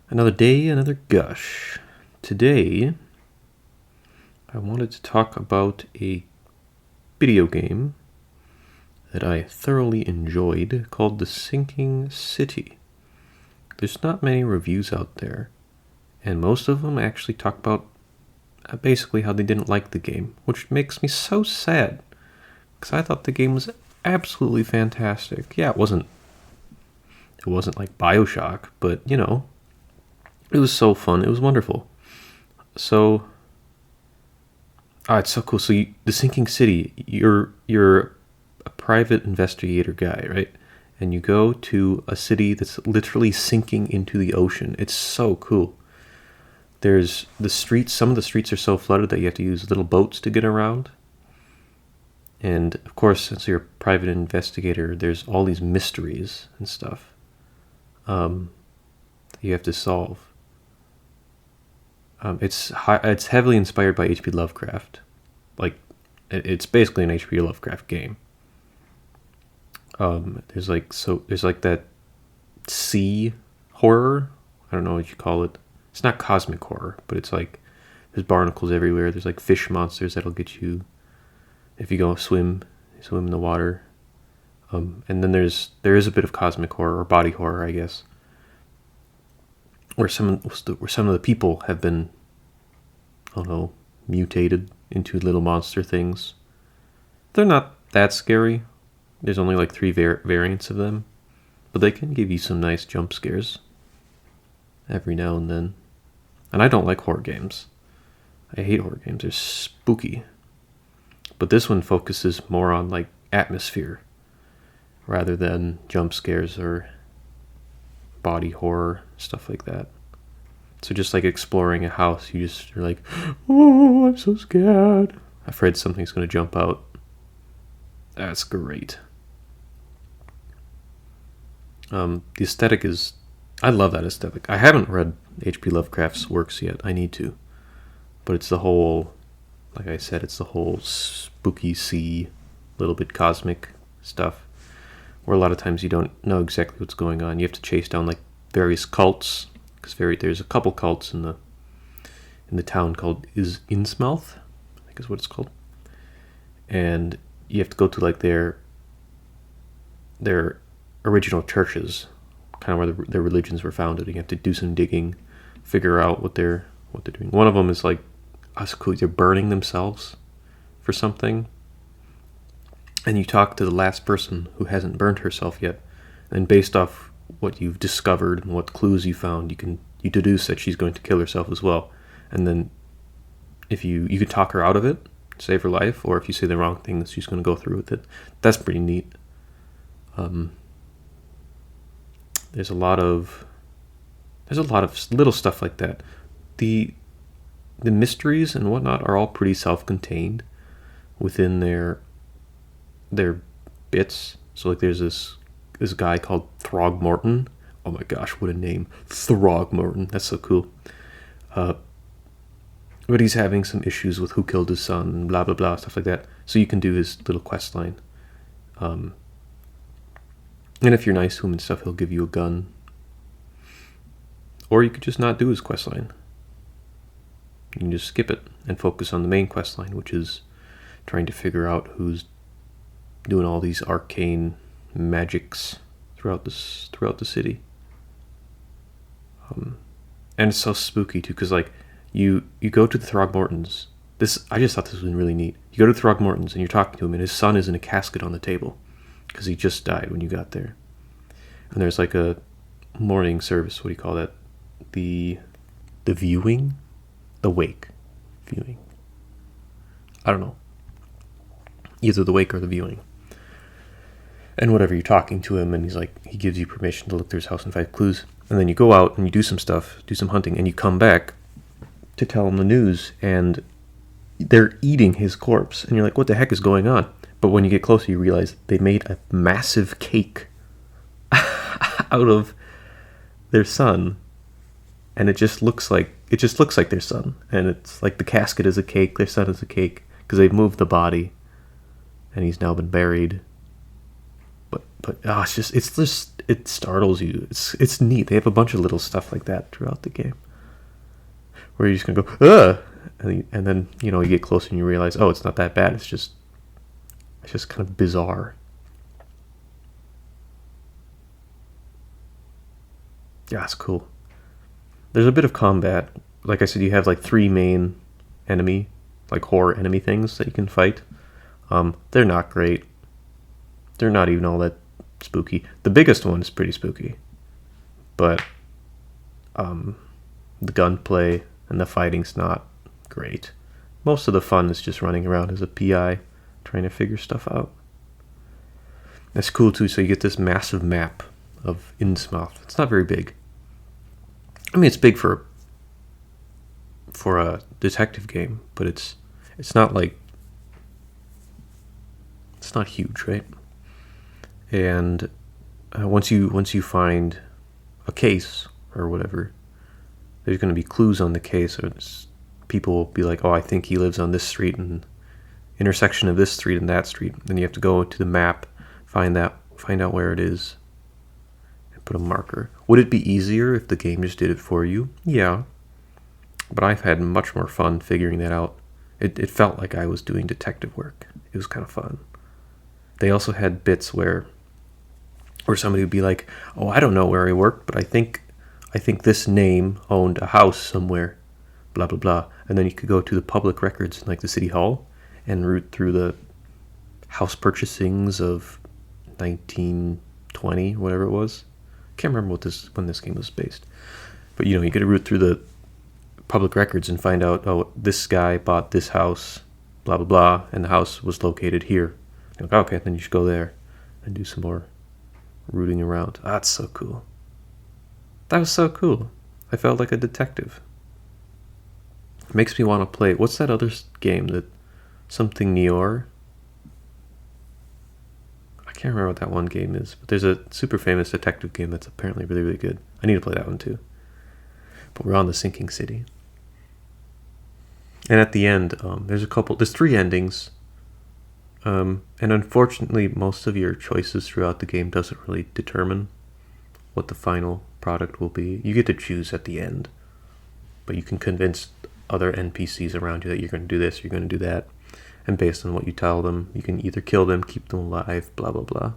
Another day, another gush. Today, I wanted to talk about a video game that I thoroughly enjoyed called The Sinking City. There's not many reviews out there, and most of them actually talk about basically how they didn't like the game, which makes me so sad, because I thought the game was absolutely fantastic. Yeah, it wasn't like BioShock, but it was so fun. It was wonderful. So, it's so cool. So, The Sinking City, you're a private investigator guy, right? And you go to a city that's literally sinking into the ocean. It's so cool. There's the streets. Some of the streets are so flooded that you have to use little boats to get around. And of course, since you're a private investigator, there's all these mysteries and stuff that you have to solve. It's heavily inspired by H.P. Lovecraft. Like, it's basically an H.P. Lovecraft game. There's that sea horror. I don't know what you call it. It's not cosmic horror, but it's like there's barnacles everywhere. There's like fish monsters that'll get you if you go swim in the water. And then there is a bit of cosmic horror or body horror, I guess, where some of the people have been, I don't know, mutated into little monster things. They're not that scary. There's only like 3 variants of them, but they can give you some nice jump scares every now and then. And I don't like horror games. I hate horror games. They're spooky. But this one focuses more on like atmosphere rather than jump scares or body horror, stuff like that. So just like exploring a house, you're like, oh, I'm so scared. Afraid something's going to jump out. That's great. The aesthetic is... I love that aesthetic. I haven't read H.P. Lovecraft's works yet. I need to. But it's the whole... Like I said, it's the whole spooky sea, little bit cosmic stuff, where a lot of times you don't know exactly what's going on. You have to chase down like various cults, because there's a couple cults in the town called Innsmouth, I think is what it's called, and you have to go to like their original churches, kind of where their religions were founded. And you have to do some digging, figure out what they're doing. One of them is like, cool, they're burning themselves for something, and you talk to the last person who hasn't burned herself yet, and based off what you've discovered and what clues you found, you deduce that she's going to kill herself as well. And then if you can talk her out of it, save her life, or if you say the wrong thing, she's going to go through with it. That's pretty neat. There's a lot of little stuff like that. The mysteries and whatnot are all pretty self-contained within their bits. So like there's this guy called Throgmorton. Oh my gosh, what a name. Throgmorton. That's so cool. But he's having some issues with who killed his son and blah blah blah, stuff like that. So you can do his little quest line. And if you're nice to him and stuff, he'll give you a gun. Or you could just not do his quest line. You can just skip it and focus on the main quest line, which is trying to figure out who's doing all these arcane magics throughout the city. And it's so spooky too, because like you go to the Throgmortons. I just thought this was really neat. You go to Throgmortons and you're talking to him, and his son is in a casket on the table because he just died when you got there. And there's like a morning service. What do you call that? The viewing. The wake viewing. I don't know. Either the wake or the viewing. And whatever, you're talking to him, and he gives you permission to look through his house and find clues. And then you go out and you do some stuff, do some hunting, and you come back to tell him the news, and they're eating his corpse. And you're like, what the heck is going on? But when you get closer, you realize they made a massive cake out of their son. And it just looks like their son, and it's like the casket is a cake, their son is a cake, because they've moved the body, and he's now been buried. But But it startles you. It's neat. They have a bunch of little stuff like that throughout the game, where you're just gonna go, ugh, and then you get closer and you realize, oh, it's not that bad. It's just kind of bizarre. Yeah, it's cool. There's a bit of combat. Like I said, you have like 3 main enemy, like horror enemy things that you can fight. They're not great. They're not even all that spooky. The biggest one is pretty spooky, but the gunplay and the fighting's not great. Most of the fun is just running around as a PI trying to figure stuff out. That's cool too. So you get this massive map of Innsmouth. It's not very big. I mean, it's big for a detective game, but it's not like, it's not huge, right? And once you find a case or whatever, there's going to be clues on the case, or people will be like, oh, I think he lives on this street and intersection of this street and that street. Then you have to go to the map, find out where it is, and put a marker. Would it be easier if the game just did it for you? Yeah, but I've had much more fun figuring that out. It felt like I was doing detective work. It was kind of fun. They also had bits where somebody would be like, oh, I don't know where he worked, but I think this name owned a house somewhere, blah, blah, blah. And then you could go to the public records in like the city hall and root through the house purchasings of 1920, whatever it was. Can't remember when this game was based. But you could root through the public records and find out, oh, this guy bought this house, blah, blah, blah, and the house was located here. You're like, okay, then you should go there and do some more rooting around. That's so cool. That was so cool. I felt like a detective. It makes me want to play. What's that other game that something Nior? I can't remember what that one game is, but there's a super famous detective game that's apparently really, really good. I need to play that one too. But we're on the sinking city. And at the end, there's 3 endings. And unfortunately, most of your choices throughout the game doesn't really determine what the final product will be. You get to choose at the end, but you can convince other NPCs around you that you're going to do this, you're going to do that, and based on what you tell them, you can either kill them, keep them alive, blah, blah, blah.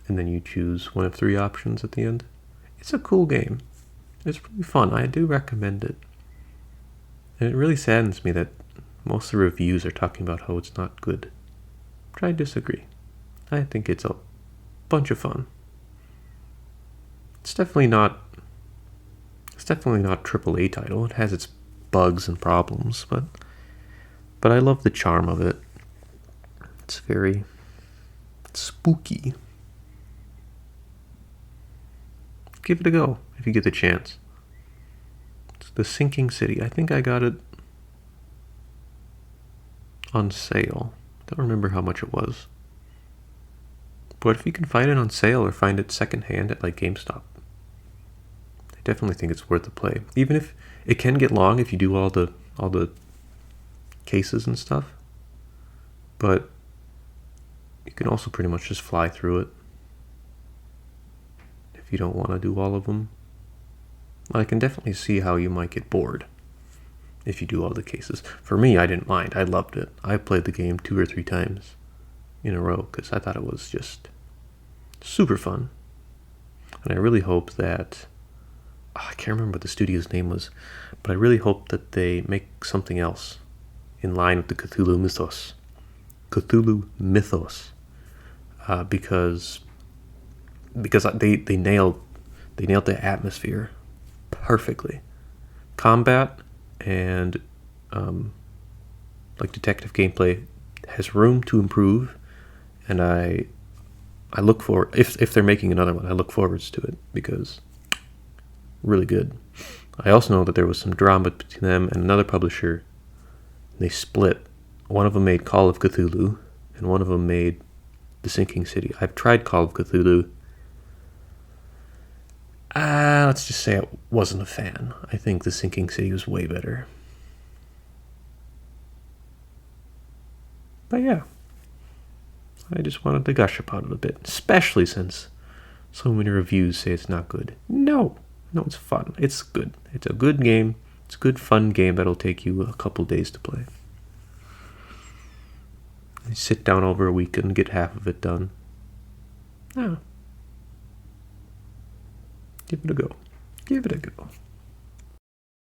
And then you choose one of 3 options at the end. It's a cool game. It's really fun. I do recommend it. And it really saddens me that most of the reviews are talking about how it's not good. I disagree. I think it's a bunch of fun. It's definitely not AAA title. It has its bugs and problems, but I love the charm of it. It's very spooky. Give it a go if you get the chance. It's The Sinking City. I think I got it on sale. Don't remember how much it was. But if you can find it on sale or find it secondhand at like GameStop, I definitely think it's worth the play. Even if it can get long if you do all the cases and stuff. But you can also pretty much just fly through it if you don't want to do all of them. I can definitely see how you might get bored if you do all the cases. For me, I didn't mind. I loved it. I played the game 2 or 3 times in a row because I thought it was just super fun. And I really hope that, I can't remember what the studio's name was, but I really hope that they make something else in line with the Cthulhu mythos. Because they nailed the atmosphere perfectly. Combat and like detective gameplay has room to improve, and I look for, if they're making another one, I look forward to it because really good. I also know that there was some drama between them and another publisher. They split. One of them made Call of Cthulhu, and one of them made The Sinking City. I've tried Call of Cthulhu. Let's just say I wasn't a fan. I think The Sinking City was way better. But yeah, I just wanted to gush about it a bit, especially since so many reviews say it's not good. No, it's fun. It's good. It's a good game. It's a good, fun game that'll take you a couple days to play. You sit down over a weekend and get half of it done. Yeah. Give it a go. Give it a go.